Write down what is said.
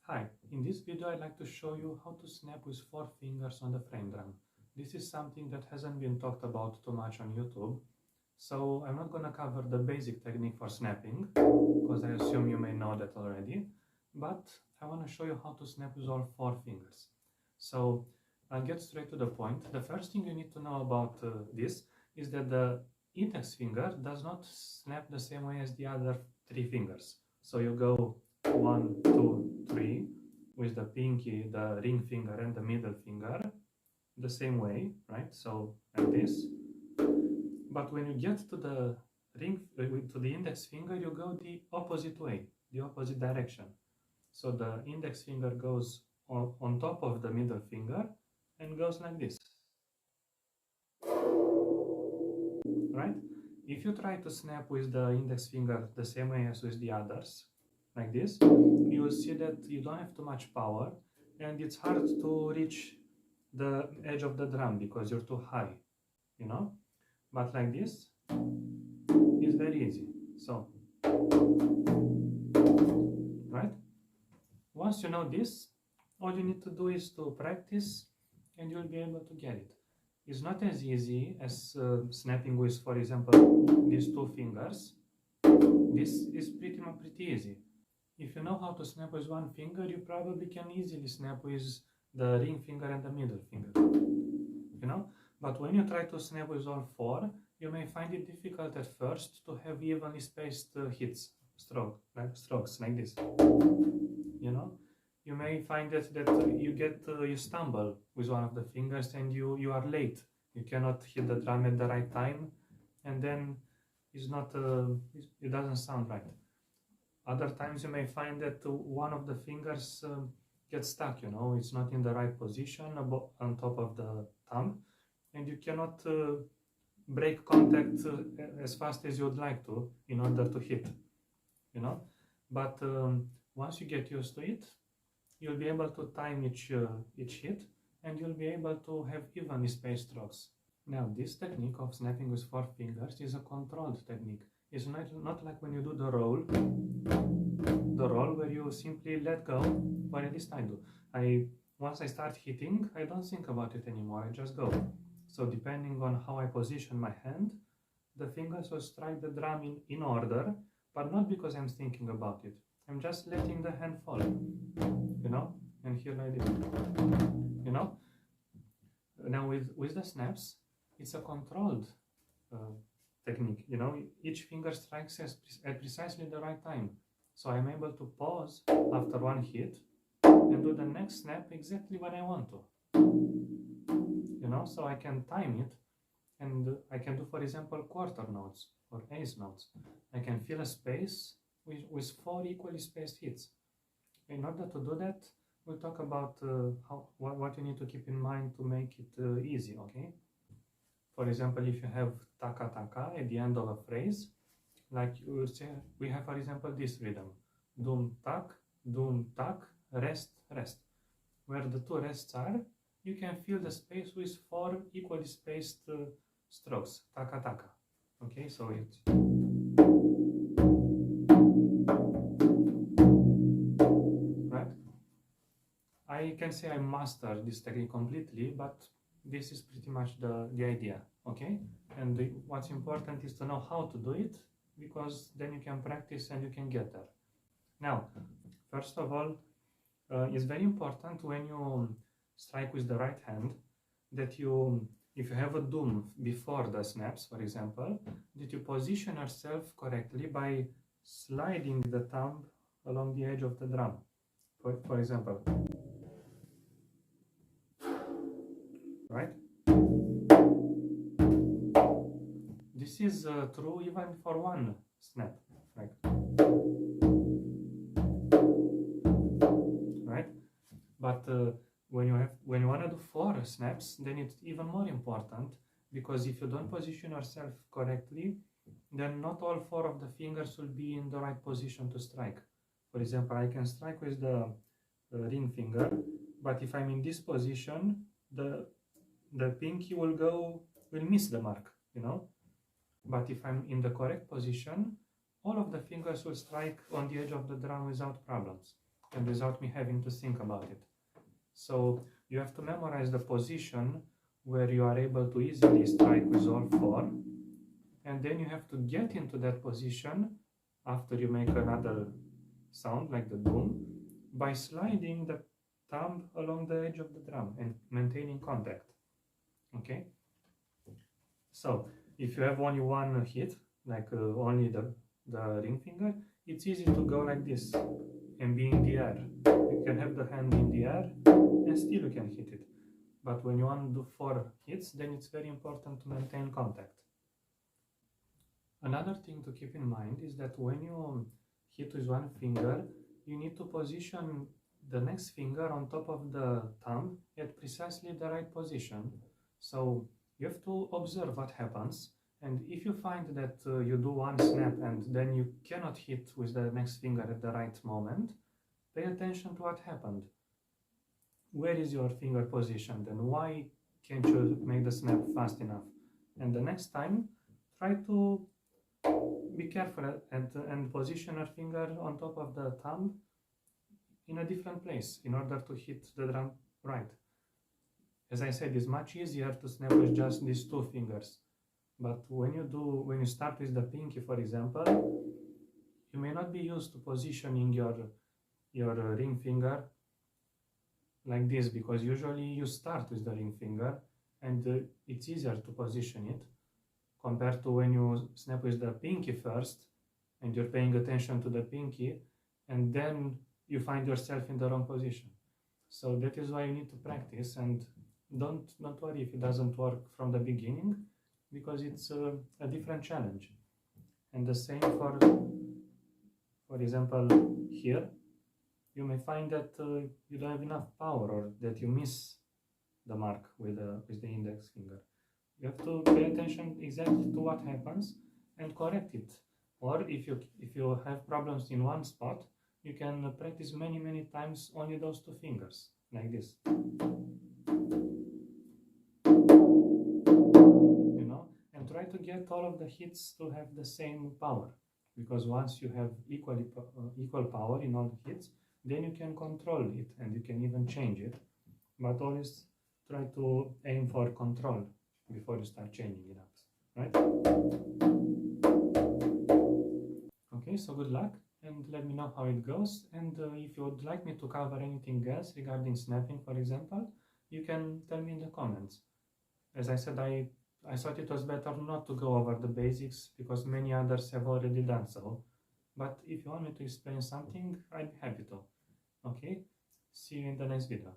Hi, in this video I'd like to show you how to snap with 4 fingers on the frame drum. This is something that hasn't been talked about too much on YouTube, so I'm not gonna cover the basic technique for snapping, because I assume you may know that already, but I want to show you how to snap with all 4 fingers. So I'll get straight to the point. The first thing you need to know about this is that the index finger does not snap the same way as the other 3 fingers. So you go 1, 2, 3 with the pinky, the ring finger and the middle finger the same way, right? So like this. But when you get to the index finger, you go the opposite way, the opposite direction. So the index finger goes on top of the middle finger and goes like this, right? If you try to snap with the index finger the same way as with the others, like this, you will see that you don't have too much power and it's hard to reach the edge of the drum because you're too high, you know? But like this, it's very easy. So, right? Once you know this, all you need to do is to practice and you'll be able to get it. It's not as easy as snapping with, for example, these 2 fingers. This is pretty easy. If you know how to snap with 1 finger, you probably can easily snap with the ring finger and the middle finger, you know? But when you try to snap with all 4, you may find it difficult at first to have evenly spaced strokes like this, you know? You may find that you stumble with one of the fingers and you are late. You cannot hit the drum at the right time, and then it doesn't sound right. Other times you may find that one of the fingers gets stuck, you know, it's not in the right position on top of the thumb, and you cannot break contact as fast as you would like to in order to hit, you know. But once you get used to it, you'll be able to time each hit, and you'll be able to have evenly spaced strokes. Now, this technique of snapping with 4 fingers is a controlled technique. It's not like when you do the roll where you simply let go, or at least I do. Once I start hitting, I don't think about it anymore, I just go. So depending on how I position my hand, the fingers will strike the drum in order, but not because I'm thinking about it. I'm just letting the hand fall, you know, and here like this, you know. Now with the snaps, it's a controlled technique, you know. Each finger strikes at precisely the right time. So I'm able to pause after 1 hit and do the next snap exactly when I want to, you know. So I can time it, and I can do, for example, quarter notes or eighth notes. I can fill a space with 4 equally spaced hits. In order to do that, we'll talk about what you need to keep in mind to make it easy, okay? For example, if you have taka taka at the end of a phrase, like you would say, we have, for example, this rhythm, dum tak, rest, rest. Where the 2 rests are, you can fill the space with 4 equally spaced strokes, taka taka. Okay, so it's right. I can say I mastered this technique completely, but this is pretty much the idea, okay? And what's important is to know how to do it, because then you can practice and you can get there. Now, first of all, it's very important when you strike with the right hand that if you have a dum before the snaps, for example, that you position yourself correctly by sliding the thumb along the edge of the drum, for example, right? This is true even for 1 snap, right? Right? But when you want to do 4 snaps, then it's even more important, because if you don't position yourself correctly, then not all 4 of the fingers will be in the right position to strike. For example, I can strike with the ring finger, but if I'm in this position, the pinky will miss the mark, you know. But if I'm in the correct position, all of the fingers will strike on the edge of the drum without problems. and without me having to think about it. So you have to memorize the position where you are able to easily strike with all four, and then you have to get into that position after you make another sound like the boom by sliding the thumb along the edge of the drum and maintaining contact. Okay? So if you have only one hit, like only the ring finger, it's easy to go like this and be in the air. You can have the hand in the air and still you can hit it. But when you want to do 4 hits, then it's very important to maintain contact. Another thing to keep in mind is that when you hit with one finger, you need to position the next finger on top of the thumb at precisely the right position. So you have to observe what happens, and if you find that you do one snap and then you cannot hit with the next finger at the right moment, pay attention to what happened. Where is your finger positioned and why can't you make the snap fast enough? And the next time, try to be careful and position your finger on top of the thumb in a different place in order to hit the drum right. As I said, it's much easier to snap with just these 2 fingers. But when you start with the pinky, for example, you may not be used to positioning your ring finger like this, because usually you start with the ring finger and it's easier to position it compared to when you snap with the pinky first and you're paying attention to the pinky and then you find yourself in the wrong position. So that is why you need to practice, and don't worry if it doesn't work from the beginning, because it's a different challenge. And the same for example here, you may find that you don't have enough power or that you miss the mark with the index finger. You have to pay attention exactly to what happens and correct it. Or if you have problems in one spot, you can practice many times only those 2 fingers, like this. You know, and try to get all of the hits to have the same power, because once you have equal power in all the hits, then you can control it and you can even change it. But always try to aim for control before you start changing it up, right? Okay, so good luck and let me know how it goes. And if you would like me to cover anything else regarding snapping, for example, you can tell me in the comments. As I said, I thought it was better not to go over the basics because many others have already done so. But if you want me to explain something, I'd be happy to. Okay, see you in the next video.